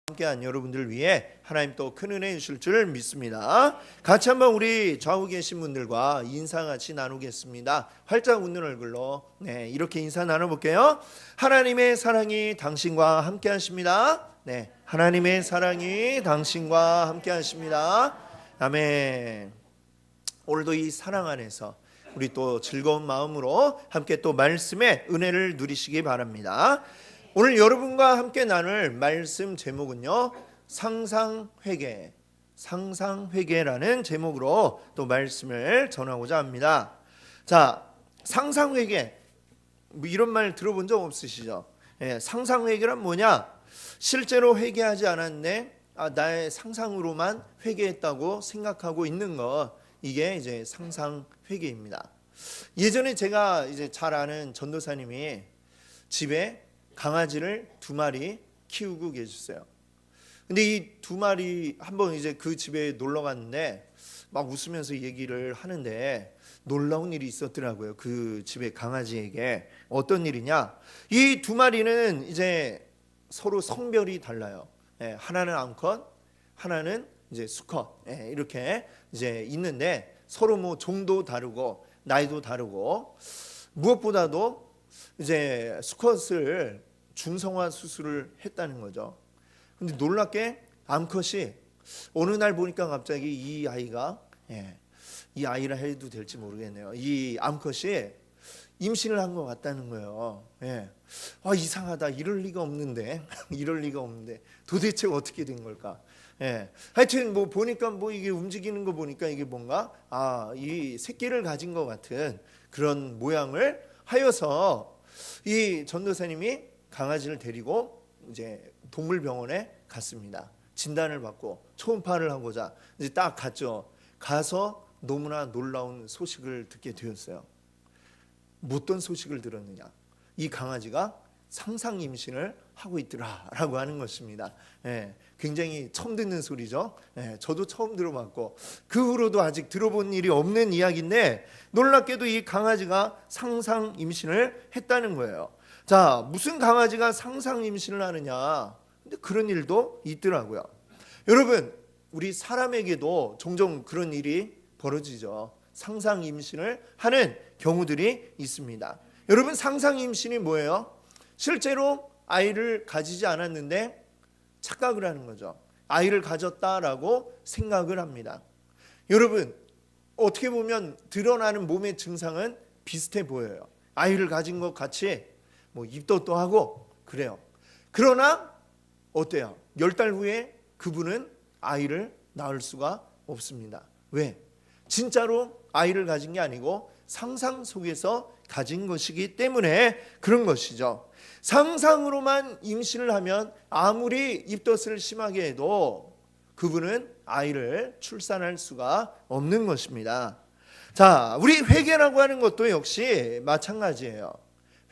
함께한 여러분들 위해 하나님 또 큰 은혜 주실 줄 믿습니다. 같이 한번 우리 좌우 계신 분들과 인사 같이 나누겠습니다. 활짝 웃는 얼굴로 이렇게 인사 나눠볼게요. 하나님의 사랑이 당신과 함께하십니다. 하나님의 사랑이 당신과 함께하십니다. 아멘. 오늘도 이 사랑 안에서 우리 또 즐거운 마음으로 함께 또 말씀의 은혜를 누리시기 바랍니다. 오늘 여러분과 함께 나눌 말씀 제목은요, 상상회개라는 제목으로 또 말씀을 전하고자 합니다. 자, 상상회개, 뭐 이런 말 들어본 적 없으시죠? 상상회개란 뭐냐? 실제로 회개하지 않았네, 나의 상상으로만 회개했다고 생각하고 있는 거, 이게 이제 상상회개입니다. 예전에 제가 이제 잘 아는 전도사님이 집에 강아지를 2마리 키우고 계셨어요. 근데 이 2마리 한번 이제 그 집에 놀러 갔는데 막 웃으면서 얘기를 하는데 놀라운 일이 있었더라고요. 그 집의 강아지에게. 어떤 일이냐? 이 2마리는 이제 서로 성별이 달라요. 하나는 암컷, 하나는 이제 수컷. 이렇게 이제 있는데 서로 뭐 종도 다르고 나이도 다르고, 무엇보다도 이제 수컷을 중성화 수술을 했다는 거죠. 근데 놀랍게 암컷이 어느 날 보니까 갑자기 이 아이가, 이 아이라 해도 될지 모르겠네요. 이 암컷이 임신을 한 것 같다는 거예요. 이상하다. 이럴 리가 없는데 도대체 어떻게 된 걸까? 하여튼 뭐 보니까 뭐 이게 움직이는 거 보니까 이게 뭔가 이 새끼를 가진 것 같은 그런 모양을 하여서 이 전도사님이 강아지를 데리고 이제 동물병원에 갔습니다. 진단을 받고 초음파를 하고자 이제 딱 갔죠. 가서 너무나 놀라운 소식을 듣게 되었어요. 어떤 소식을 들었느냐? 이 강아지가 상상 임신을 하고 있더라라고 하는 것입니다. 굉장히 처음 듣는 소리죠. 저도 처음 들어봤고 그 후로도 아직 들어본 일이 없는 이야기인데 놀랍게도 이 강아지가 상상 임신을 했다는 거예요. 자, 무슨 강아지가 상상 임신을 하느냐? 근데 그런 일도 있더라고요. 여러분, 우리 사람에게도 종종 그런 일이 벌어지죠. 상상 임신을 하는 경우들이 있습니다. 여러분, 상상 임신이 뭐예요? 실제로 아이를 가지지 않았는데 착각을 하는 거죠. 아이를 가졌다라고 생각을 합니다. 여러분, 어떻게 보면 드러나는 몸의 증상은 비슷해 보여요. 아이를 가진 것 같이 뭐 입덧도 하고 그래요. 그러나 어때요? 10달 후에 그분은 아이를 낳을 수가 없습니다. 왜? 진짜로 아이를 가진 게 아니고 상상 속에서 가진 것이기 때문에 그런 것이죠. 상상으로만 임신을 하면 아무리 입덧을 심하게 해도 그분은 아이를 출산할 수가 없는 것입니다. 자, 우리 회개라고 하는 것도 역시 마찬가지예요.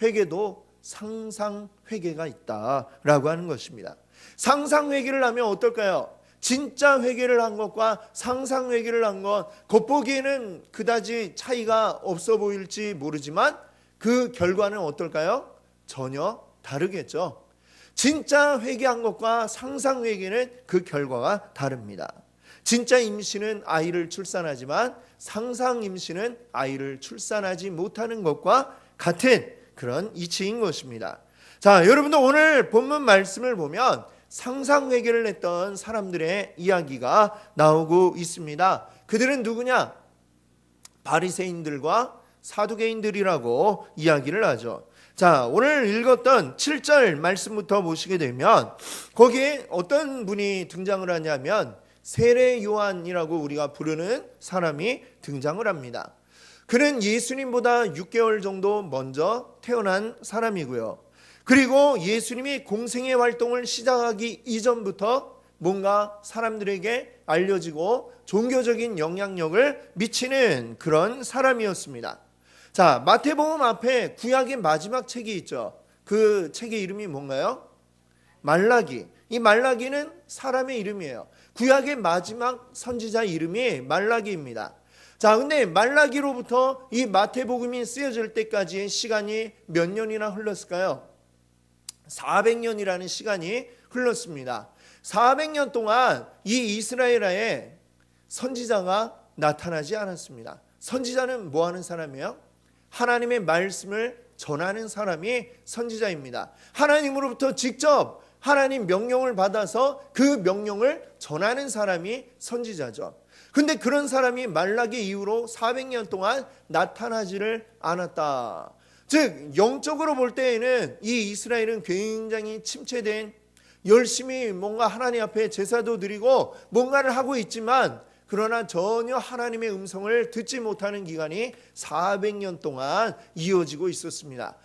회개도 상상회개가 있다라고 하는 것입니다. 상상회개를 하면 어떨까요? 진짜 회개를 한 것과 상상회개를 한 것, 겉보기에는 그다지 차이가 없어 보일지 모르지만 그 결과는 어떨까요? 전혀 다르겠죠. 진짜 회개한 것과 상상회개는 그 결과가 다릅니다. 진짜 임신은 아이를 출산하지만 상상 임신은 아이를 출산하지 못하는 것과 같은 그런 이치인 것입니다. 자, 여러분도 오늘 본문 말씀을 보면 상상회개를 했던 사람들의 이야기가 나오고 있습니다. 그들은 누구냐? 바리새인들과 사두개인들이라고 이야기를 하죠. 자, 오늘 읽었던 7절 말씀부터 보시게 되면 거기에 어떤 분이 등장을 하냐면 세례 요한이라고 우리가 부르는 사람이 등장을 합니다. 그는 예수님보다 6개월 정도 먼저 태어난 사람이고요. 그리고 예수님이 공생의 활동을 시작하기 이전부터 뭔가 사람들에게 알려지고 종교적인 영향력을 미치는 그런 사람이었습니다. 자, 마태복음 앞에 구약의 마지막 책이 있죠. 그 책의 이름이 뭔가요? 말라기. 이 말라기는 사람의 이름이에요. 구약의 마지막 선지자 이름이 말라기입니다. 자, 근데 말라기로부터 이 마태복음이 쓰여질 때까지의 시간이 몇 년이나 흘렀을까요? 400년이라는 시간이 흘렀습니다. 400년 동안 이 이스라엘에 선지자가 나타나지 않았습니다. 선지자는 뭐 하는 사람이에요? 하나님의 말씀을 전하는 사람이 선지자입니다. 하나님으로부터 직접 하나님 명령을 받아서 그 명령을 전하는 사람이 선지자죠. 근데 그런 사람이 말라기 이후로 400년 동안 나타나지를 않았다. 즉 영적으로 볼 때에는 이 이스라엘은 굉장히 침체된, 열심히 뭔가 하나님 앞에 제사도 드리고 뭔가를 하고 있지만 그러나 전혀 하나님의 음성을 듣지 못하는 기간이 400년 동안 이어지고 있었습니다.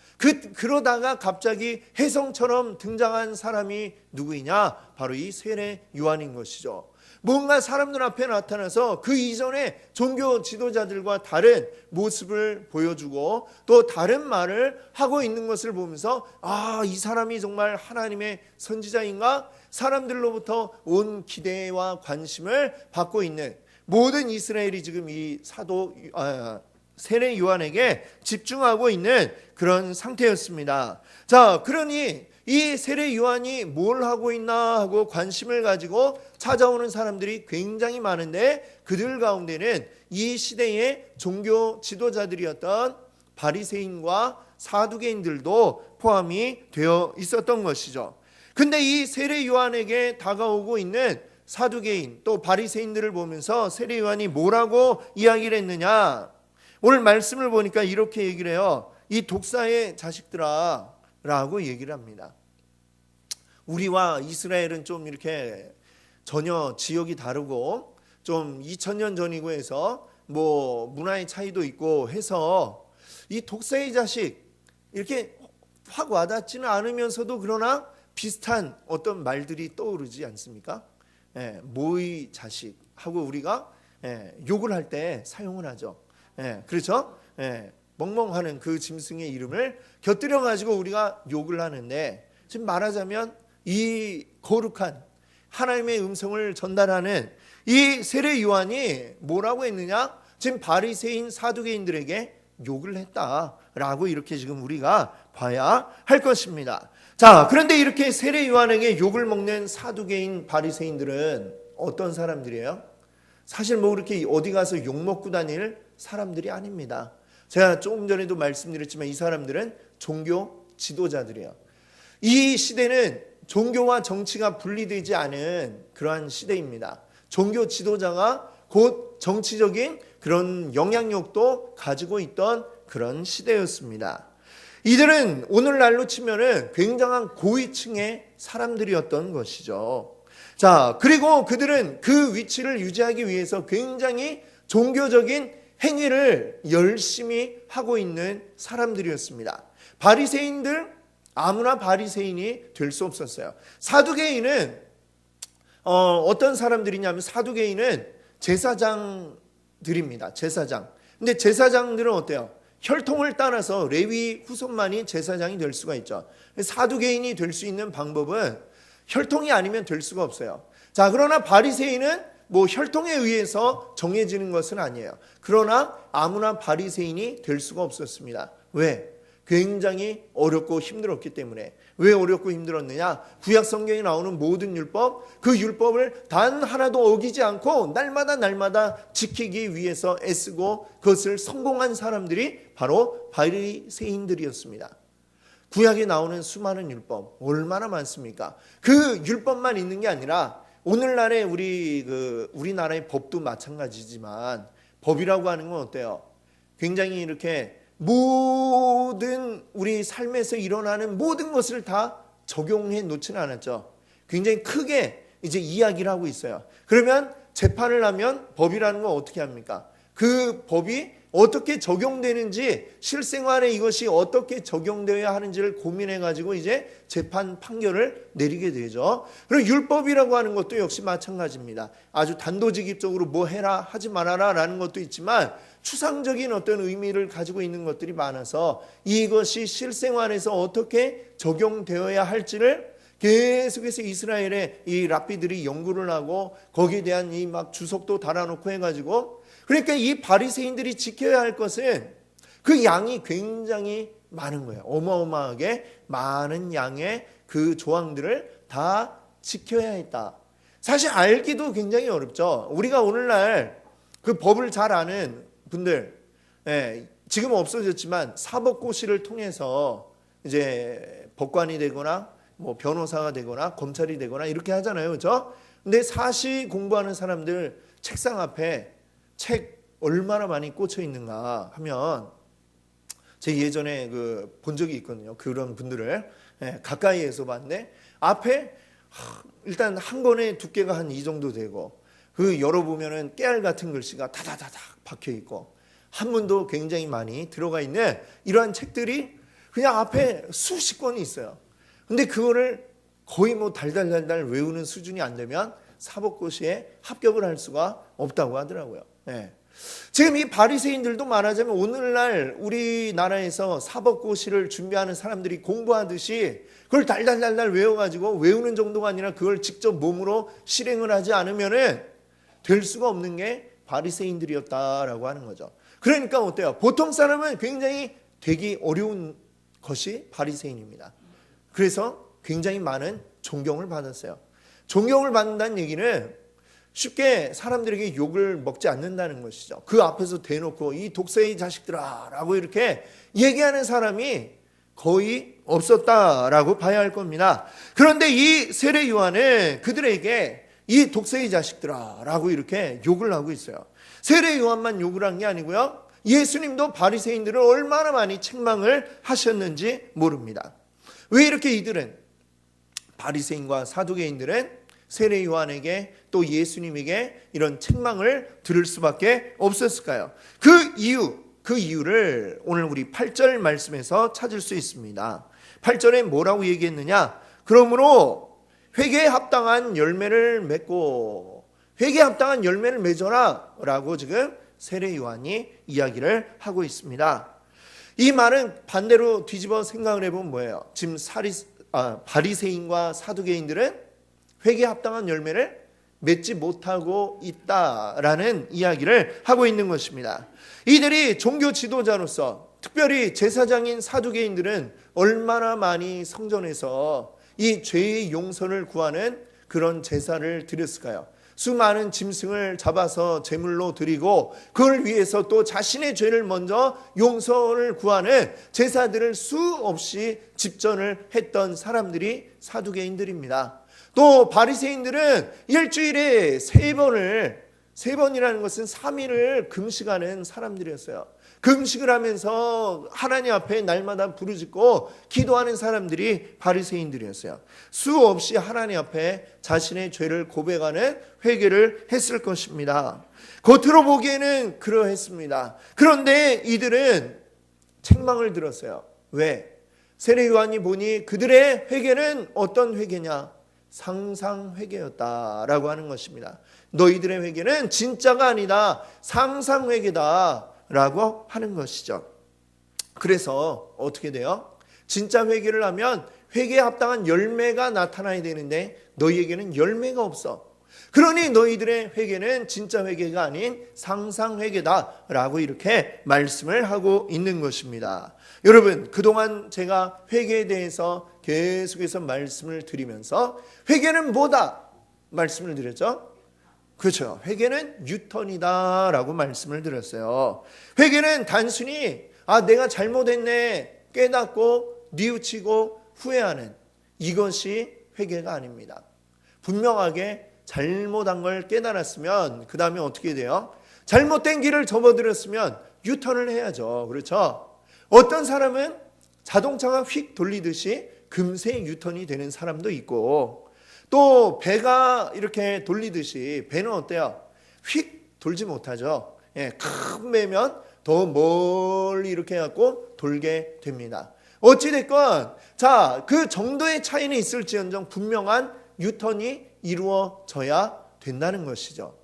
그러다가 갑자기 혜성처럼 등장한 사람이 누구이냐? 바로 이 세례 요한인 것이죠. 뭔가 사람들 앞에 나타나서 그 이전에 종교 지도자들과 다른 모습을 보여주고 또 다른 말을 하고 있는 것을 보면서 이 사람이 정말 하나님의 선지자인가? 사람들로부터 온 기대와 관심을 받고 있는 모든 이스라엘이 지금 이 세례 요한에게 집중하고 있는 그런 상태였습니다. 자, 그러니 이 세례 요한이 뭘 하고 있나 하고 관심을 가지고 찾아오는 사람들이 굉장히 많은데 그들 가운데는 이 시대의 종교 지도자들이었던 바리새인과 사두개인들도 포함이 되어 있었던 것이죠. 근데 이 세례 요한에게 다가오고 있는 사두개인 또 바리새인들을 보면서 세례 요한이 뭐라고 이야기를 했느냐? 오늘 말씀을 보니까 이렇게 얘기를 해요. 이 독사의 자식들아 라고 얘기를 합니다. 우리와 이스라엘은 좀 이렇게 전혀 지역이 다르고 좀 2000년 전이고 해서 뭐 문화의 차이도 있고 해서 이 독사의 자식 이렇게 확 와닿지는 않으면서도 그러나 비슷한 어떤 말들이 떠오르지 않습니까? 모의 자식하고 우리가 욕을 할 때 사용을 하죠. 그렇죠? 멍멍하는 그 짐승의 이름을 곁들여 가지고 우리가 욕을 하는데 지금 말하자면 이 거룩한 하나님의 음성을 전달하는 이 세례 요한이 뭐라고 했느냐? 지금 바리새인 사두개인들에게 욕을 했다라고 이렇게 지금 우리가 봐야 할 것입니다. 자, 그런데 이렇게 세례 요한에게 욕을 먹는 사두개인 바리새인들은 어떤 사람들이에요? 사실 뭐 그렇게 어디 가서 욕 먹고 다닐 사람들이 아닙니다. 제가 조금 전에도 말씀드렸지만 이 사람들은 종교 지도자들이에요. 이 시대는 종교와 정치가 분리되지 않은 그러한 시대입니다. 종교 지도자가 곧 정치적인 그런 영향력도 가지고 있던 그런 시대였습니다. 이들은 오늘날로 치면은 굉장한 고위층의 사람들이었던 것이죠. 자, 그리고 그들은 그 위치를 유지하기 위해서 굉장히 종교적인 행위를 열심히 하고 있는 사람들이었습니다. 바리새인들 아무나 바리새인이 될 수 없었어요. 사두개인은 어떤 사람들이냐면 사두개인은 제사장들입니다. 제사장. 근데 제사장들은 어때요? 혈통을 따라서 레위 후손만이 제사장이 될 수가 있죠. 사두개인이 될 수 있는 방법은 혈통이 아니면 될 수가 없어요. 자, 그러나 바리새인은 뭐 혈통에 의해서 정해지는 것은 아니에요. 그러나 아무나 바리새인이 될 수가 없었습니다. 왜? 굉장히 어렵고 힘들었기 때문에. 왜 어렵고 힘들었느냐? 구약 성경에 나오는 모든 율법, 그 율법을 단 하나도 어기지 않고 날마다 지키기 위해서 애쓰고 그것을 성공한 사람들이 바로 바리새인들이었습니다. 구약에 나오는 수많은 율법 얼마나 많습니까? 그 율법만 있는 게 아니라 오늘날의 우리나라의 법도 마찬가지지만 법이라고 하는 건 어때요? 굉장히 이렇게 모든 우리 삶에서 일어나는 모든 것을 다 적용해 놓지는 않았죠. 굉장히 크게 이제 이야기를 하고 있어요. 그러면 재판을 하면 법이라는 건 어떻게 합니까? 그 법이 어떻게 적용되는지 실생활에 이것이 어떻게 적용되어야 하는지를 고민해 가지고 이제 재판 판결을 내리게 되죠. 그리고 율법이라고 하는 것도 역시 마찬가지입니다. 아주 단도직입적으로 뭐 해라 하지 말아라 라는 것도 있지만 추상적인 어떤 의미를 가지고 있는 것들이 많아서 이것이 실생활에서 어떻게 적용되어야 할지를 계속해서 이스라엘의 이 랍비들이 연구를 하고 거기에 대한 이 막 주석도 달아놓고 해가지고 그러니까 이 바리새인들이 지켜야 할 것은 그 양이 굉장히 많은 거예요. 어마어마하게 많은 양의 그 조항들을 다 지켜야 했다. 사실 알기도 굉장히 어렵죠. 우리가 오늘날 그 법을 잘 아는 분들, 지금은 없어졌지만 사법고시를 통해서 이제 법관이 되거나 뭐 변호사가 되거나 검찰이 되거나 이렇게 하잖아요, 그렇죠? 근데 사시 공부하는 사람들 책상 앞에 책 얼마나 많이 꽂혀 있는가 하면, 제 예전에 본 적이 있거든요. 그런 분들을 가까이에서 봤는데 앞에 일단 한 권의 두께가 한 이 정도 되고, 열어보면은 깨알 같은 글씨가 다다다닥 박혀 있고 한문도 굉장히 많이 들어가 있는 이러한 책들이 그냥 앞에 수십 권이 있어요. 근데 그거를 거의 뭐 달달달달 외우는 수준이 안 되면 사법고시에 합격을 할 수가 없다고 하더라고요. 지금 이 바리새인들도 말하자면 오늘날 우리나라에서 사법고시를 준비하는 사람들이 공부하듯이 그걸 달달달달 외워가지고 외우는 정도가 아니라 그걸 직접 몸으로 실행을 하지 않으면은 될 수가 없는 게 바리새인들이었다라고 하는 거죠. 그러니까 어때요? 보통 사람은 굉장히 되기 어려운 것이 바리새인입니다. 그래서 굉장히 많은 존경을 받았어요. 존경을 받는다는 얘기는 쉽게 사람들에게 욕을 먹지 않는다는 것이죠. 그 앞에서 대놓고 이 독세의 자식들아 라고 이렇게 얘기하는 사람이 거의 없었다라고 봐야 할 겁니다. 그런데 이 세례 요한은 그들에게 이 독세의 자식들아 라고 이렇게 욕을 하고 있어요. 세례 요한만 욕을 한 게 아니고요, 예수님도 바리새인들을 얼마나 많이 책망을 하셨는지 모릅니다. 왜 이렇게 이들은, 바리새인과 사두개인들은 세례 요한에게 또 예수님에게 이런 책망을 들을 수밖에 없었을까요? 그 이유를 오늘 우리 8절 말씀에서 찾을 수 있습니다. 8절에 뭐라고 얘기했느냐? 그러므로 회개에 합당한 열매를 맺고, 회개에 합당한 열매를 맺어라 라고 지금 세례 요한이 이야기를 하고 있습니다. 이 말은 반대로 뒤집어 생각을 해보면 뭐예요? 지금 바리새인과 사두개인들은 회개에 합당한 열매를 맺지 못하고 있다라는 이야기를 하고 있는 것입니다. 이들이 종교 지도자로서, 특별히 제사장인 사두개인들은 얼마나 많이 성전에서 이 죄의 용서를 구하는 그런 제사를 드렸을까요? 수많은 짐승을 잡아서 제물로 드리고 그걸 위해서 또 자신의 죄를 먼저 용서를 구하는 제사들을 수없이 집전을 했던 사람들이 사두개인들입니다. 또 바리새인들은 일주일에 세 번이라는 것은 3일을 금식하는 사람들이었어요. 금식을 하면서 하나님 앞에 날마다 부르짖고 기도하는 사람들이 바리새인들이었어요. 수없이 하나님 앞에 자신의 죄를 고백하는 회개를 했을 것입니다. 겉으로 보기에는 그러했습니다. 그런데 이들은 책망을 들었어요. 왜? 세례 요한이 보니 그들의 회개는 어떤 회개냐? 상상회개였다라고 하는 것입니다. 너희들의 회개는 진짜가 아니다, 상상회개다라고 하는 것이죠. 그래서 어떻게 돼요? 진짜 회개를 하면 회개에 합당한 열매가 나타나야 되는데 너희에게는 열매가 없어. 그러니 너희들의 회개는 진짜 회개가 아닌 상상회개다라고 이렇게 말씀을 하고 있는 것입니다. 여러분, 그동안 제가 회개에 대해서 계속해서 말씀을 드리면서 회개는 뭐다? 말씀을 드렸죠? 그렇죠. 회개는 유턴이다 라고 말씀을 드렸어요. 회개는 단순히 내가 잘못했네 깨닫고 뉘우치고 후회하는, 이것이 회개가 아닙니다. 분명하게 잘못한 걸 깨달았으면 그 다음에 어떻게 돼요? 잘못된 길을 접어들었으면 유턴을 해야죠. 그렇죠? 어떤 사람은 자동차가 휙 돌리듯이 금세 유턴이 되는 사람도 있고, 또 배가 이렇게 돌리듯이, 배는 어때요? 휙 돌지 못하죠. 큰 배면 더 멀리 이렇게 해갖고 돌게 됩니다. 어찌됐건 그 정도의 차이는 있을지언정 분명한 유턴이 이루어져야 된다는 것이죠.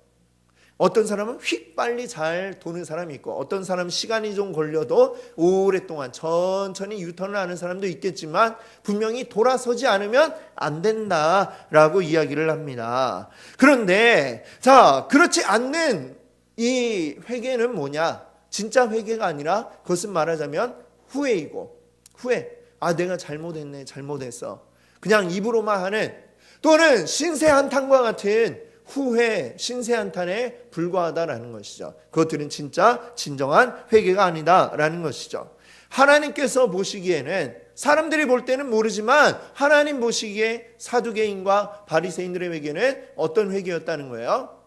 어떤 사람은 휙 빨리 잘 도는 사람이 있고, 어떤 사람은 시간이 좀 걸려도 오랫동안 천천히 유턴을 하는 사람도 있겠지만 분명히 돌아서지 않으면 안 된다라고 이야기를 합니다. 그런데 그렇지 않는 이 회개는 뭐냐? 진짜 회개가 아니라 그것은 말하자면 후회이고, 후회. 내가 잘못했네, 잘못했어. 그냥 입으로만 하는, 또는 신세한탄과 같은 후회, 신세한탄에 불과하다라는 것이죠. 그것들은 진짜 진정한 회개가 아니다라는 것이죠. 하나님께서 보시기에는, 사람들이 볼 때는 모르지만 하나님 보시기에 사두개인과 바리새인들의 회개는 어떤 회개였다는 거예요?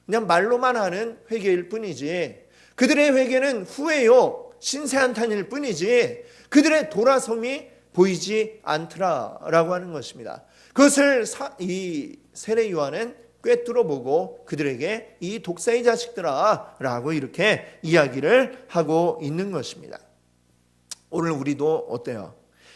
그냥 말로만 하는 회개일 뿐이지, 그들의 회개는 후회요, 신세한탄일 뿐이지 그들의 돌아섬이 보이지 않더라라고 하는 것입니다. 그것을 이 세례 요한은 꿰뚫어 보고 그들에게 이 독사의 자식들아 라고 이렇게 이야기를 하고 있는 것입니다. 오늘 우리도 어때요?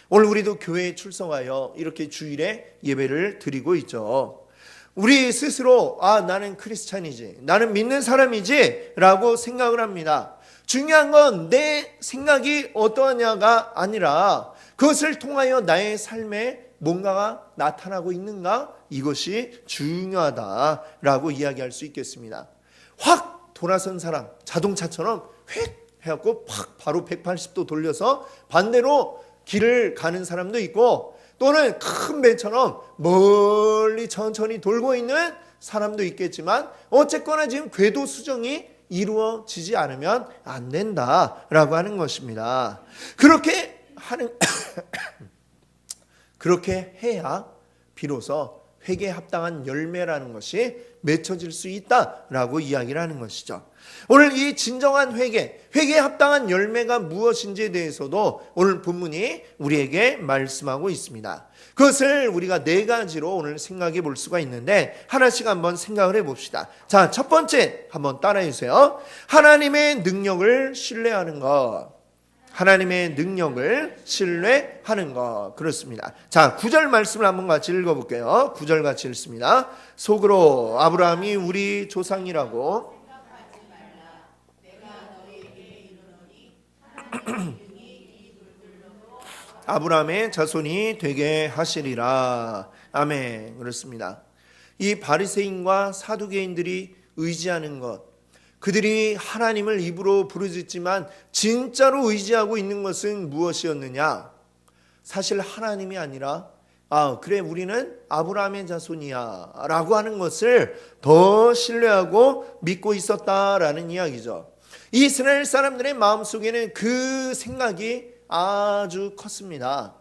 오늘 우리도 교회에 출석하여 이렇게 주일에 예배를 드리고 있죠. 우리 스스로 나는 크리스찬이지, 나는 믿는 사람이지 라고 생각을 합니다. 중요한 건 내 생각이 어떠하냐가 아니라 그것을 통하여 나의 삶에 뭔가가 나타나고 있는가, 이것이 중요하다라고 이야기할 수 있겠습니다. 확 돌아선 사람, 자동차처럼 휙 해갖고 팍 바로 180도 돌려서 반대로 길을 가는 사람도 있고, 또는 큰 배처럼 멀리 천천히 돌고 있는 사람도 있겠지만, 어쨌거나 지금 궤도 수정이 이루어지지 않으면 안 된다라고 하는 것입니다. 그렇게 해야 비로소 회개에 합당한 열매라는 것이 맺혀질 수 있다라고 이야기를 하는 것이죠. 오늘 이 진정한 회개에 합당한 열매가 무엇인지에 대해서도 오늘 본문이 우리에게 말씀하고 있습니다. 그것을 우리가 4가지로 오늘 생각해 볼 수가 있는데 하나씩 한번 생각을 해 봅시다. 자, 첫 번째 한번 따라해 주세요. 하나님의 능력을 신뢰하는 것. 하나님의 능력을 신뢰하는 것. 그렇습니다. 자, 9절 말씀을 한번 같이 읽어볼게요. 9절 같이 읽습니다. 속으로 아브라함이 우리 조상이라고 아브라함의 자손이 되게 하시리라. 아멘. 그렇습니다. 이 바리새인과 사두개인들이 의지하는 것, 그들이 하나님을 입으로 부르짖지만 진짜로 의지하고 있는 것은 무엇이었느냐? 사실 하나님이 아니라 그래 우리는 아브라함의 자손이야 라고 하는 것을 더 신뢰하고 믿고 있었다라는 이야기죠. 이스라엘 사람들의 마음속에는 그 생각이 아주 컸습니다.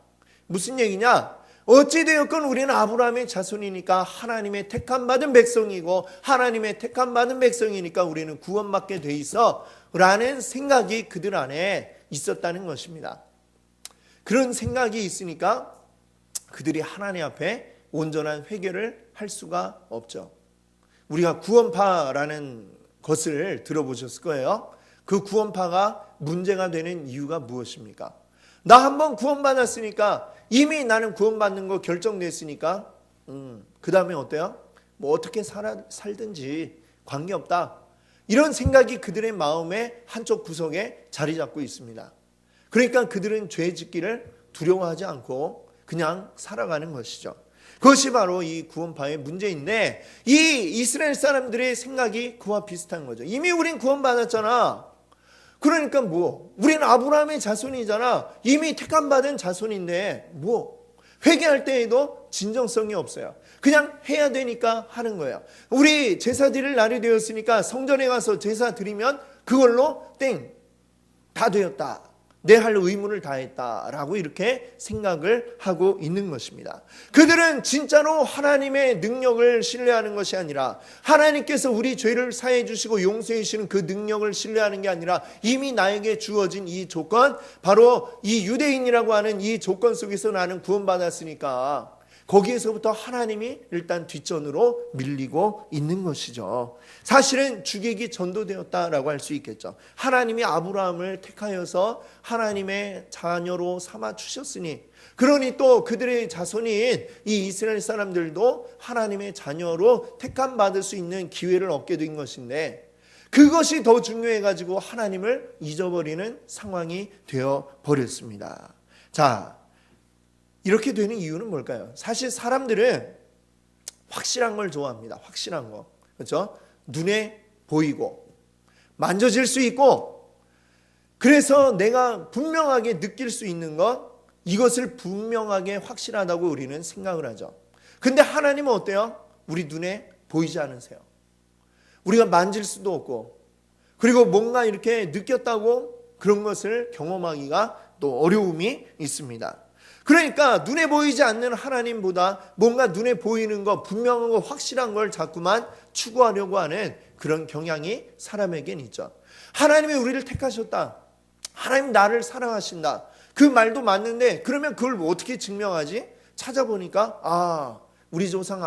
무슨 얘기냐? 어찌되었건 우리는 아브라함의 자손이니까 하나님의 택함받은 백성이고, 하나님의 택함받은 백성이니까 우리는 구원받게 돼 있어 라는 생각이 그들 안에 있었다는 것입니다. 그런 생각이 있으니까 그들이 하나님 앞에 온전한 회개를 할 수가 없죠. 우리가 구원파라는 것을 들어보셨을 거예요. 그 구원파가 문제가 되는 이유가 무엇입니까? 나 한번 구원받았으니까, 이미 나는 구원받는 거 결정됐으니까 그 다음에 어때요? 뭐 어떻게 살든지 관계없다, 이런 생각이 그들의 마음의 한쪽 구석에 자리 잡고 있습니다. 그러니까 그들은 죄 짓기를 두려워하지 않고 그냥 살아가는 것이죠. 그것이 바로 이 구원파의 문제인데, 이 이스라엘 사람들의 생각이 그와 비슷한 거죠. 이미 우린 구원받았잖아. 그러니까 우리는 아브라함의 자손이잖아. 이미 택함받은 자손인데 회개할 때에도 진정성이 없어요. 그냥 해야 되니까 하는 거예요. 우리 제사 드릴 날이 되었으니까 성전에 가서 제사 드리면 그걸로 다 되었다, 내 할 의무를 다했다라고 이렇게 생각을 하고 있는 것입니다. 그들은 진짜로 하나님의 능력을 신뢰하는 것이 아니라, 하나님께서 우리 죄를 사해 주시고 용서해 주시는 그 능력을 신뢰하는 게 아니라, 이미 나에게 주어진 이 조건, 바로 이 유대인이라고 하는 이 조건 속에서 나는 구원받았으니까 거기에서부터 하나님이 일단 뒷전으로 밀리고 있는 것이죠. 사실은 주객이 전도되었다라고 할 수 있겠죠. 하나님이 아브라함을 택하여서 하나님의 자녀로 삼아 주셨으니, 그러니 또 그들의 자손인 이 이스라엘 사람들도 하나님의 자녀로 택함 받을 수 있는 기회를 얻게 된 것인데, 그것이 더 중요해가지고 하나님을 잊어버리는 상황이 되어 버렸습니다. 자, 이렇게 되는 이유는 뭘까요? 사실 사람들은 확실한 걸 좋아합니다. 확실한 거. 그렇죠? 눈에 보이고 만져질 수 있고, 그래서 내가 분명하게 느낄 수 있는 것, 이것을 분명하게 확실하다고 우리는 생각을 하죠. 근데 하나님은 어때요? 우리 눈에 보이지 않으세요. 우리가 만질 수도 없고, 그리고 뭔가 이렇게 느꼈다고 그런 것을 경험하기가 또 어려움이 있습니다. 그러니까 눈에 보이지 않는 하나님보다 뭔가 눈에 보이는 거, 분명한 거, 확실한 걸 자꾸만 추구하려고 하는 그런 경향이 사람에겐 있죠. 하나님이 우리를 택하셨다. 하나님 나를 사랑하신다. 그 말도 맞는데 그러면 그걸 어떻게 증명하지? 찾아보니까 우리 조상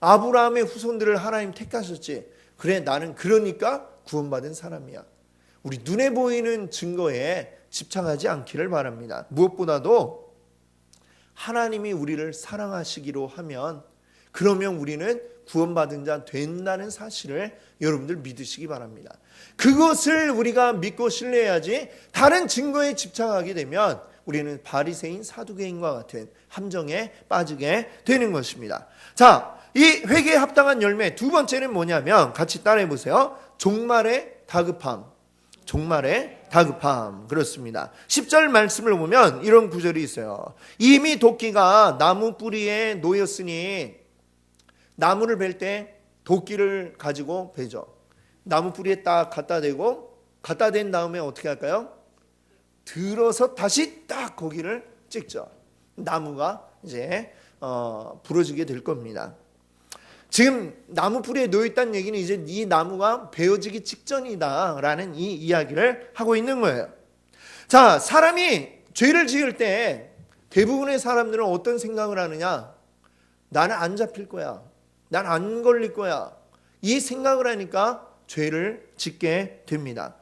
아브라함의 후손들을 하나님 택하셨지. 그래, 나는 그러니까 구원받은 사람이야. 우리 눈에 보이는 증거에 집착하지 않기를 바랍니다. 무엇보다도 하나님이 우리를 사랑하시기로 하면, 그러면 우리는 구원받은 자 된다는 사실을 여러분들 믿으시기 바랍니다. 그것을 우리가 믿고 신뢰해야지, 다른 증거에 집착하게 되면 우리는 바리새인 사두개인과 같은 함정에 빠지게 되는 것입니다. 자, 이 회개에 합당한 열매 두 번째는 뭐냐면, 같이 따라해 보세요. 종말의 다급함. 종말의 다급함. 그렇습니다. 10절 말씀을 보면 이런 구절이 있어요. 이미 도끼가 나무 뿌리에 놓였으니, 나무를 벨 때 도끼를 가지고 베죠. 나무 뿌리에 딱 갖다 대고, 갖다 댄 다음에 어떻게 할까요? 들어서 다시 딱 거기를 찍죠. 나무가 이제 부러지게 될 겁니다. 지금 나무 뿌리에 놓여있다는 얘기는 이제 이 나무가 베어지기 직전이다라는 이 이야기를 하고 있는 거예요. 자, 사람이 죄를 지을 때 대부분의 사람들은 어떤 생각을 하느냐? 나는 안 잡힐 거야. 난 안 걸릴 거야. 이 생각을 하니까 죄를 짓게 됩니다.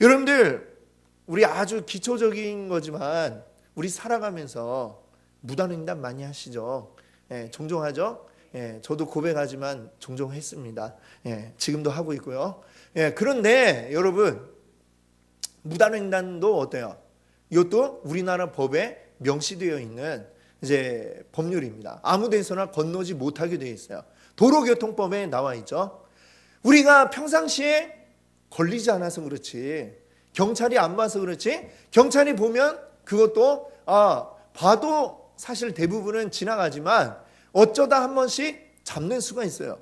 여러분들, 우리 아주 기초적인 거지만 우리 살아가면서 무단횡단 많이 하시죠? 종종 하죠? 저도 고백하지만 종종 했습니다. 지금도 하고 있고요. 그런데 여러분, 무단횡단도 어때요? 이것도 우리나라 법에 명시되어 있는 이제 법률입니다. 아무 데서나 건너지 못하게 되어 있어요. 도로교통법에 나와 있죠. 우리가 평상시에 걸리지 않아서 그렇지, 경찰이 안 봐서 그렇지, 경찰이 보면 그것도 봐도 사실 대부분은 지나가지만 어쩌다 한 번씩 잡는 수가 있어요.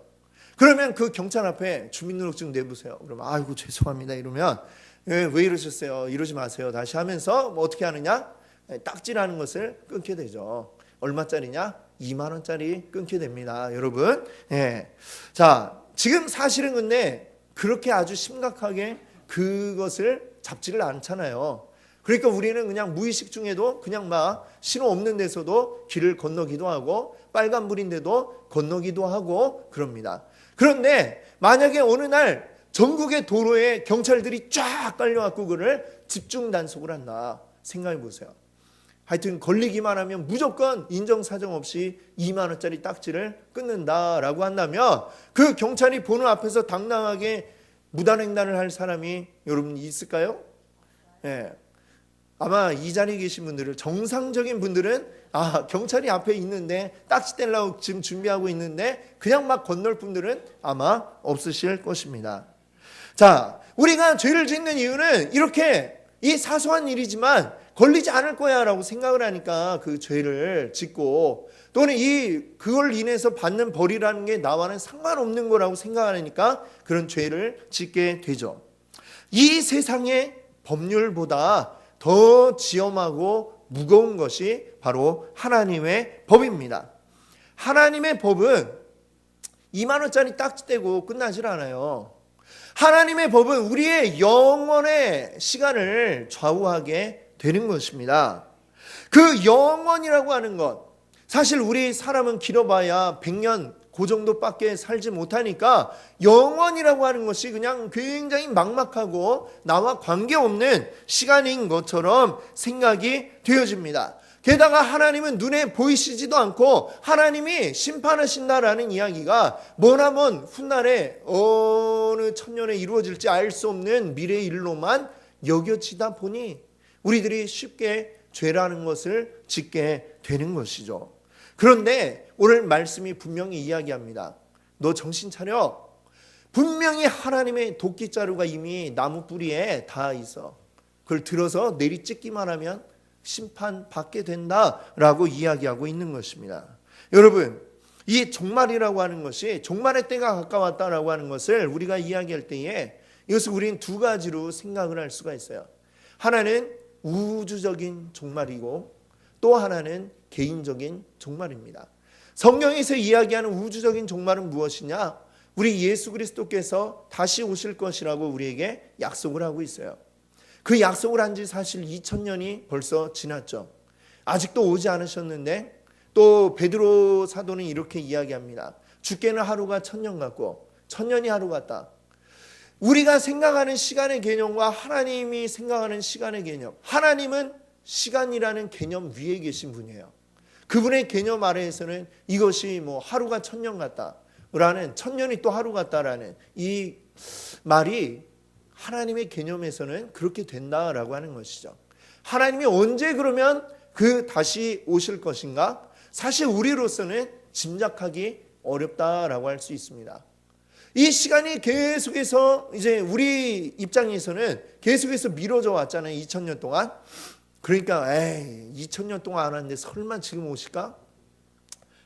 그러면 그 경찰 앞에 주민등록증 내보세요. 그러면 아이고 죄송합니다 이러면, 왜 이러셨어요? 이러지 마세요. 다시 하면서 뭐 어떻게 하느냐? 딱지라는 것을 끊게 되죠. 얼마짜리냐? 2만 원짜리 끊게 됩니다, 여러분. 자, 지금 사실은 근데 그렇게 아주 심각하게 그것을 잡지를 않잖아요. 그러니까 우리는 그냥 무의식 중에도 그냥 막 신호 없는 데서도 길을 건너기도 하고, 빨간불인데도 건너기도 하고 그럽니다. 그런데 만약에 어느 날 전국의 도로에 경찰들이 쫙 깔려갖고 그를 집중 단속을 한다 생각해 보세요. 하여튼 걸리기만 하면 무조건 인정사정 없이 2만 원짜리 딱지를 끊는다라고 한다면, 그 경찰이 보는 앞에서 당당하게 무단횡단을 할 사람이 여러분 있을까요? 아마 이 자리에 계신 분들은, 정상적인 분들은 경찰이 앞에 있는데 딱지 떼려고 지금 준비하고 있는데 그냥 막 건널 분들은 아마 없으실 것입니다. 자, 우리가 죄를 짓는 이유는 이렇게 이 사소한 일이지만 걸리지 않을 거야 라고 생각을 하니까 그 죄를 짓고, 또는 그걸 인해서 받는 벌이라는 게 나와는 상관없는 거라고 생각하니까 그런 죄를 짓게 되죠. 이 세상의 법률보다 더 지엄하고 무거운 것이 바로 하나님의 법입니다. 하나님의 법은 2만 원짜리 딱지 떼고 끝나질 않아요. 하나님의 법은 우리의 영원의 시간을 좌우하게 되는 것입니다. 그 영원이라고 하는 것, 사실 우리 사람은 길어봐야 100년 그 정도밖에 살지 못하니까 영원이라고 하는 것이 그냥 굉장히 막막하고 나와 관계없는 시간인 것처럼 생각이 되어집니다. 게다가 하나님은 눈에 보이시지도 않고 하나님이 심판하신다라는 이야기가 머나먼 훗날에 어느 천년에 이루어질지 알 수 없는 미래의 일로만 여겨지다 보니 우리들이 쉽게 죄라는 것을 짓게 되는 것이죠. 그런데 오늘 말씀이 분명히 이야기합니다. 너 정신 차려. 분명히 하나님의 도끼자루가 이미 나무 뿌리에 닿아 있어. 그걸 들어서 내리 찢기만 하면 심판받게 된다라고 이야기하고 있는 것입니다. 여러분, 이 종말이라고 하는 것이 종말의 때가 가까웠다라고 하는 것을 우리가 이야기할 때에 이것을 우리는 두 가지로 생각을 할 수가 있어요. 하나는 우주적인 종말이고 또 하나는 개인적인 종말입니다. 성경에서 이야기하는 우주적인 종말은 무엇이냐? 우리 예수 그리스도께서 다시 오실 것이라고 우리에게 약속을 하고 있어요. 그 약속을 한 지 사실 2000년이 벌써 지났죠. 아직도 오지 않으셨는데 또 베드로 사도는 이렇게 이야기합니다. 주께는 하루가 1000년 같고 1000년이 하루 같다. 우리가 생각하는 시간의 개념과 하나님이 생각하는 시간의 개념, 하나님은 시간이라는 개념 위에 계신 분이에요. 그분의 개념 아래에서는 이것이 뭐 하루가 1000년 같다라는, 1000년이 또 하루 같다라는 이 말이 하나님의 개념에서는 그렇게 된다라고 하는 것이죠. 하나님이 언제 그러면 그 다시 오실 것인가? 사실 우리로서는 짐작하기 어렵다라고 할 수 있습니다. 이 시간이 계속해서 이제 우리 입장에서는 계속해서 미뤄져 왔잖아요. 2000년 동안. 그러니까 2000년 동안 안 왔는데 설마 지금 오실까?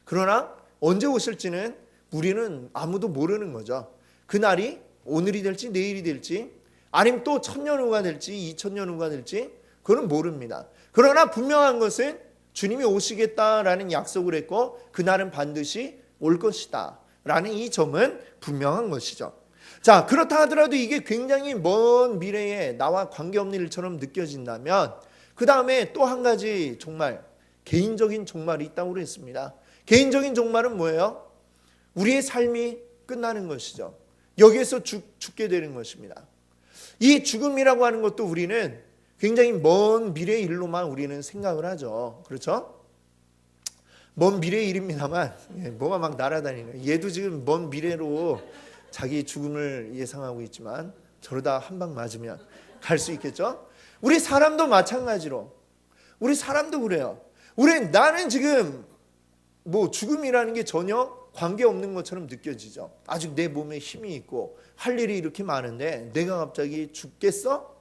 그러나 언제 오실지는 우리는 아무도 모르는 거죠. 그날이 오늘이 될지 내일이 될지 아니면 또 1000년 후가 될지 2000년 후가 될지 그건 모릅니다. 그러나 분명한 것은 주님이 오시겠다라는 약속을 했고 그날은 반드시 올 것이다 라는 이 점은 분명한 것이죠. 자, 그렇다 하더라도 이게 굉장히 먼 미래에 나와 관계없는 일처럼 느껴진다면 그 다음에 또 한 가지 종말, 개인적인 종말이 있다고 그랬습니다. 개인적인 종말은 뭐예요? 우리의 삶이 끝나는 것이죠. 여기에서 죽게 되는 것입니다. 이 죽음이라고 하는 것도 우리는 굉장히 먼 미래의 일로만 우리는 생각을 하죠. 그렇죠? 먼 미래의 일입니다만 뭐가 막 날아다니는, 얘도 지금 먼 미래로 자기 죽음을 예상하고 있지만 저러다 한 방 맞으면 갈 수 있겠죠? 우리 사람도 마찬가지로, 우리 사람도 그래요. 나는 지금 뭐 죽음이라는 게 전혀 관계없는 것처럼 느껴지죠. 아직 내 몸에 힘이 있고 할 일이 이렇게 많은데 내가 갑자기 죽겠어?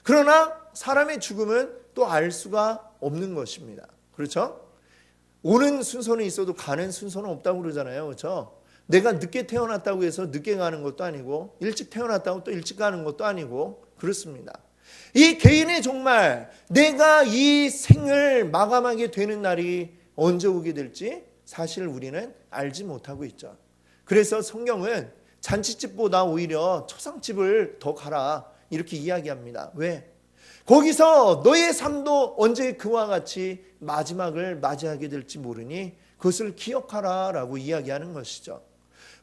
그러나 사람의 죽음은 또 알 수가 없는 것입니다. 그렇죠? 오는 순서는 있어도 가는 순서는 없다고 그러잖아요. 그렇죠? 내가 늦게 태어났다고 해서 늦게 가는 것도 아니고 일찍 태어났다고 또 일찍 가는 것도 아니고 그렇습니다. 이 개인의 종말, 내가 이 생을 마감하게 되는 날이 언제 오게 될지 사실 우리는 알지 못하고 있죠. 그래서 성경은 잔치집보다 오히려 초상집을 더 가라 이렇게 이야기합니다. 왜? 거기서 너의 삶도 언제 그와 같이 마지막을 맞이하게 될지 모르니 그것을 기억하라 라고 이야기하는 것이죠.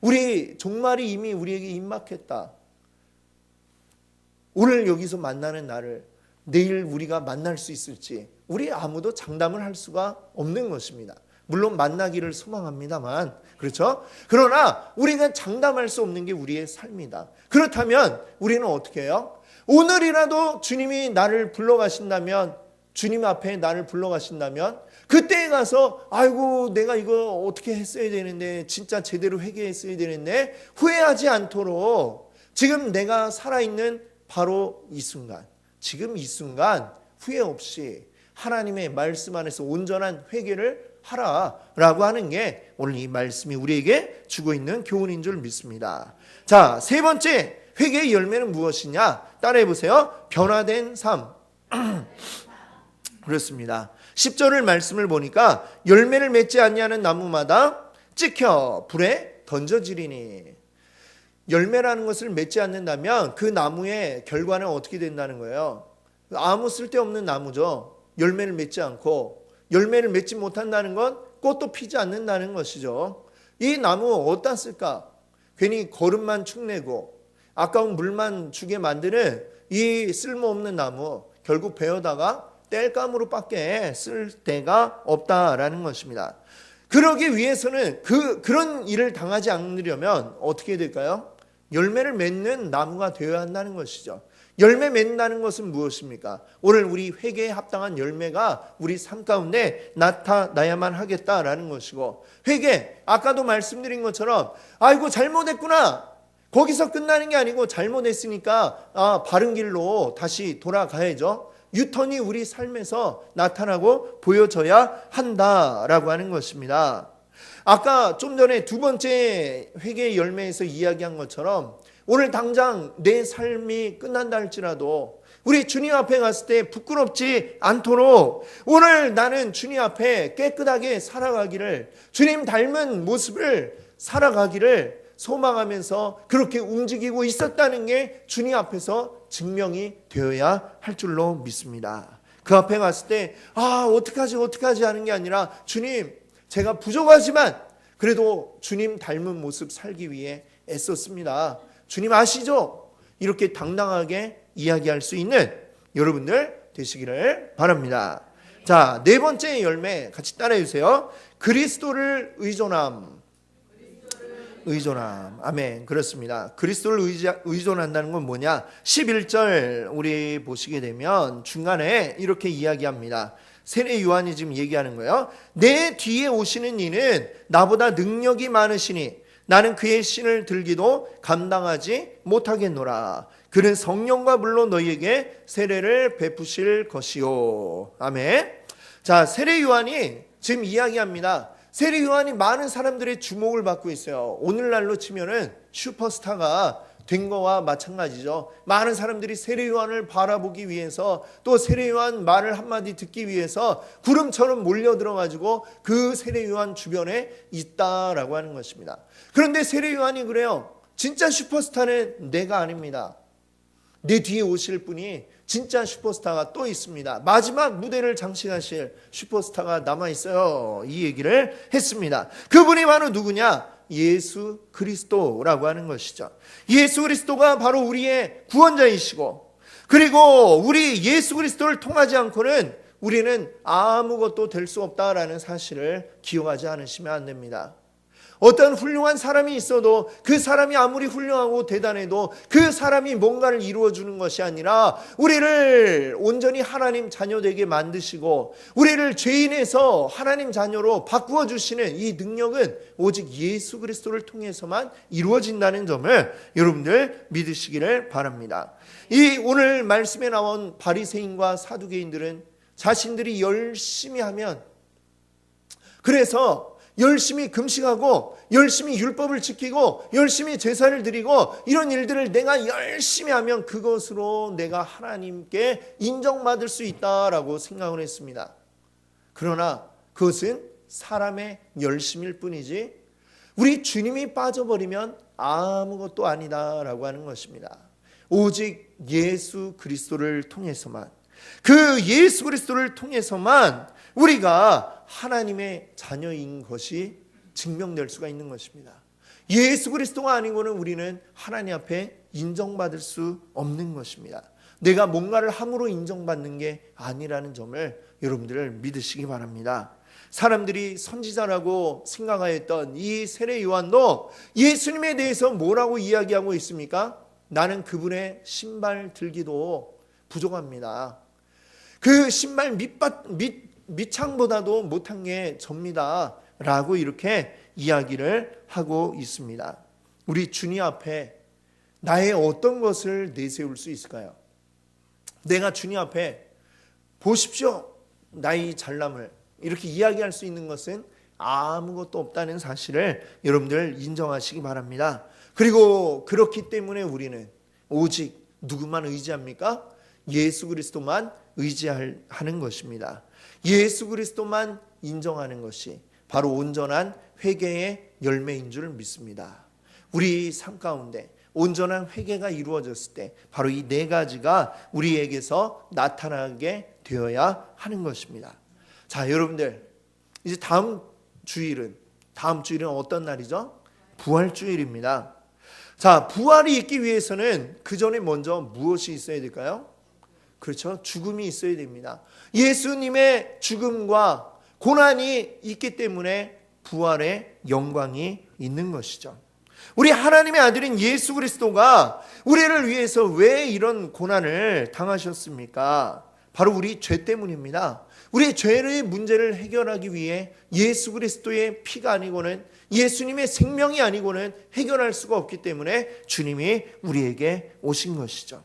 우리 종말이 이미 우리에게 임박했다. 오늘 여기서 만나는 날을 내일 우리가 만날 수 있을지 우리 아무도 장담을 할 수가 없는 것입니다. 물론 만나기를 소망합니다만, 그렇죠? 그러나 우리가 장담할 수 없는 게 우리의 삶이다. 그렇다면 우리는 어떻게 해요? 오늘이라도 주님이 나를 불러가신다면, 주님 앞에 나를 불러가신다면 그때에 가서 아이고 내가 이거 어떻게 했어야 되는데, 진짜 제대로 회개했어야 되는데 후회하지 않도록 지금 내가 살아있는 바로 이 순간, 지금 이 순간 후회 없이 하나님의 말씀 안에서 온전한 회개를 하라라고 하는 게 오늘 이 말씀이 우리에게 주고 있는 교훈인 줄 믿습니다. 자, 세 번째 회개의 열매는 무엇이냐? 따라해 보세요. 변화된 삶. 그렇습니다. 10절을 말씀을 보니까 열매를 맺지 아니하는 나무마다 찍혀 불에 던져지리니. 열매라는 것을 맺지 않는다면 그 나무의 결과는 어떻게 된다는 거예요? 아무 쓸데없는 나무죠. 열매를 맺지 않고, 열매를 맺지 못한다는 건 꽃도 피지 않는다는 것이죠. 이 나무 어디다 쓸까? 괜히 거름만 축내고 아까운 물만 주게 만드는 이 쓸모없는 나무, 결국 베어다가 땔감으로 밖에 쓸 데가 없다라는 것입니다. 그러기 위해서는 그런 일을 당하지 않으려면 어떻게 될까요? 열매를 맺는 나무가 되어야 한다는 것이죠. 열매 맺는다는 것은 무엇입니까? 오늘 우리 회개에 합당한 열매가 우리 삶 가운데 나타나야만 하겠다라는 것이고, 회개, 아까도 말씀드린 것처럼 아이고 잘못했구나, 거기서 끝나는 게 아니고 잘못했으니까 바른 길로 다시 돌아가야죠. 유턴이 우리 삶에서 나타나고 보여져야 한다라고 하는 것입니다. 아까 좀 전에 두 번째 회개의 열매에서 이야기한 것처럼 오늘 당장 내 삶이 끝난다 할지라도 우리 주님 앞에 갔을 때 부끄럽지 않도록 오늘 나는 주님 앞에 깨끗하게 살아가기를, 주님 닮은 모습을 살아가기를 소망하면서 그렇게 움직이고 있었다는 게 주님 앞에서 증명이 되어야 할 줄로 믿습니다. 그 앞에 갔을 때 어떡하지 하는 게 아니라, 주님 제가 부족하지만 그래도 주님 닮은 모습 살기 위해 애썼습니다. 주님 아시죠? 이렇게 당당하게 이야기할 수 있는 여러분들 되시기를 바랍니다. 자, 네 번째 열매 같이 따라해 주세요. 그리스도를 의존함. 아멘. 그렇습니다. 그리스도를 의존한다는 건 뭐냐? 11절 우리 보시게 되면 중간에 이렇게 이야기합니다. 세례 요한이 지금 얘기하는 거예요. 내 뒤에 오시는 이는 나보다 능력이 많으시니 나는 그의 신을 들기도 감당하지 못하겠노라. 그는 성령과 물로 너희에게 세례를 베푸실 것이요. 아멘. 자, 세례 요한이 지금 이야기합니다. 세례 요한이 많은 사람들의 주목을 받고 있어요. 오늘날로 치면은 슈퍼스타가 된 거와 마찬가지죠. 많은 사람들이 세례 요한을 바라보기 위해서, 또 세례 요한 말을 한마디 듣기 위해서 구름처럼 몰려들어가지고 그 세례 요한 주변에 있다라고 하는 것입니다. 그런데 세례 요한이 그래요. 진짜 슈퍼스타는 내가 아닙니다. 내 뒤에 오실 분이 진짜 슈퍼스타가 또 있습니다. 마지막 무대를 장식하실 슈퍼스타가 남아있어요. 이 얘기를 했습니다. 그분이 바로 누구냐? 예수 그리스도라고 하는 것이죠. 예수 그리스도가 바로 우리의 구원자이시고, 그리고 우리 예수 그리스도를 통하지 않고는 우리는 아무것도 될 수 없다라는 사실을 기억하지 않으시면 안 됩니다. 어떤 훌륭한 사람이 있어도 그 사람이 아무리 훌륭하고 대단해도 그 사람이 뭔가를 이루어주는 것이 아니라 우리를 온전히 하나님 자녀 되게 만드시고 우리를 죄인에서 하나님 자녀로 바꾸어 주시는 이 능력은 오직 예수 그리스도를 통해서만 이루어진다는 점을 여러분들 믿으시기를 바랍니다. 이 오늘 말씀에 나온 바리새인과 사두개인들은 자신들이 열심히 하면, 그래서 열심히 금식하고 열심히 율법을 지키고 열심히 제사를 드리고 이런 일들을 내가 열심히 하면 그것으로 내가 하나님께 인정받을 수 있다라고 생각을 했습니다. 그러나 그것은 사람의 열심일 뿐이지 우리 주님이 빠져버리면 아무것도 아니다라고 하는 것입니다. 오직 예수 그리스도를 통해서만, 그 예수 그리스도를 통해서만 우리가 하나님의 자녀인 것이 증명될 수가 있는 것입니다. 예수 그리스도가 아니고는 우리는 하나님 앞에 인정받을 수 없는 것입니다. 내가 뭔가를 함으로 인정받는 게 아니라는 점을 여러분들 믿으시기 바랍니다. 사람들이 선지자라고 생각하였던 이 세례 요한도 예수님에 대해서 뭐라고 이야기하고 있습니까? 나는 그분의 신발 들기도 부족합니다. 그 신발 밑창보다도 못한 게 접니다 라고 이렇게 이야기를 하고 있습니다. 우리 주님 앞에 나의 어떤 것을 내세울 수 있을까요? 내가 주님 앞에 보십시오 나의 잘남을 이렇게 이야기할 수 있는 것은 아무것도 없다는 사실을 여러분들 인정하시기 바랍니다. 그리고 그렇기 때문에 우리는 오직 누구만 의지합니까? 예수 그리스도만 의지하는 것입니다. 예수 그리스도만 인정하는 것이 바로 온전한 회개의 열매인 줄 믿습니다. 우리 삶 가운데 온전한 회개가 이루어졌을 때 바로 이 네 가지가 우리에게서 나타나게 되어야 하는 것입니다. 자, 여러분들 이제 다음 주일은 어떤 날이죠? 부활주일입니다. 자, 부활이 있기 위해서는 그 전에 먼저 무엇이 있어야 될까요? 그렇죠. 죽음이 있어야 됩니다. 예수님의 죽음과 고난이 있기 때문에 부활의 영광이 있는 것이죠. 우리 하나님의 아들인 예수 그리스도가 우리를 위해서 왜 이런 고난을 당하셨습니까? 바로 우리 죄 때문입니다. 우리 죄의 문제를 해결하기 위해 예수 그리스도의 피가 아니고는, 예수님의 생명이 아니고는 해결할 수가 없기 때문에 주님이 우리에게 오신 것이죠.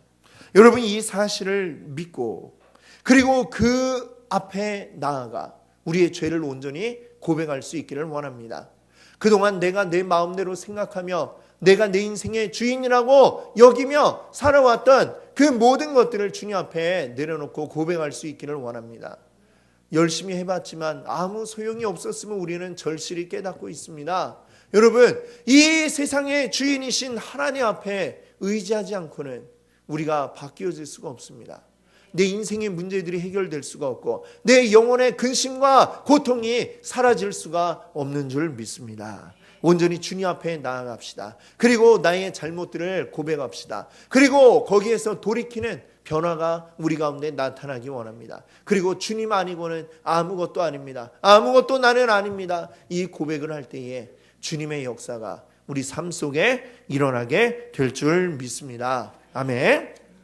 여러분 이 사실을 믿고 그리고 그 앞에 나아가 우리의 죄를 온전히 고백할 수 있기를 원합니다. 그동안 내가 내 마음대로 생각하며 내가 내 인생의 주인이라고 여기며 살아왔던 그 모든 것들을 주님 앞에 내려놓고 고백할 수 있기를 원합니다. 열심히 해봤지만 아무 소용이 없었음을 우리는 절실히 깨닫고 있습니다. 여러분, 이 세상의 주인이신 하나님 앞에 의지하지 않고는 우리가 바뀌어질 수가 없습니다. 내 인생의 문제들이 해결될 수가 없고 내 영혼의 근심과 고통이 사라질 수가 없는 줄 믿습니다. 온전히 주님 앞에 나아갑시다. 그리고 나의 잘못들을 고백합시다. 그리고 거기에서 돌이키는 변화가 우리 가운데 나타나기 원합니다. 그리고 주님 아니고는 아무것도 아닙니다. 아무것도 나는 아닙니다. 이 고백을 할 때에 주님의 역사가 우리 삶 속에 일어나게 될 줄 믿습니다. 아멘.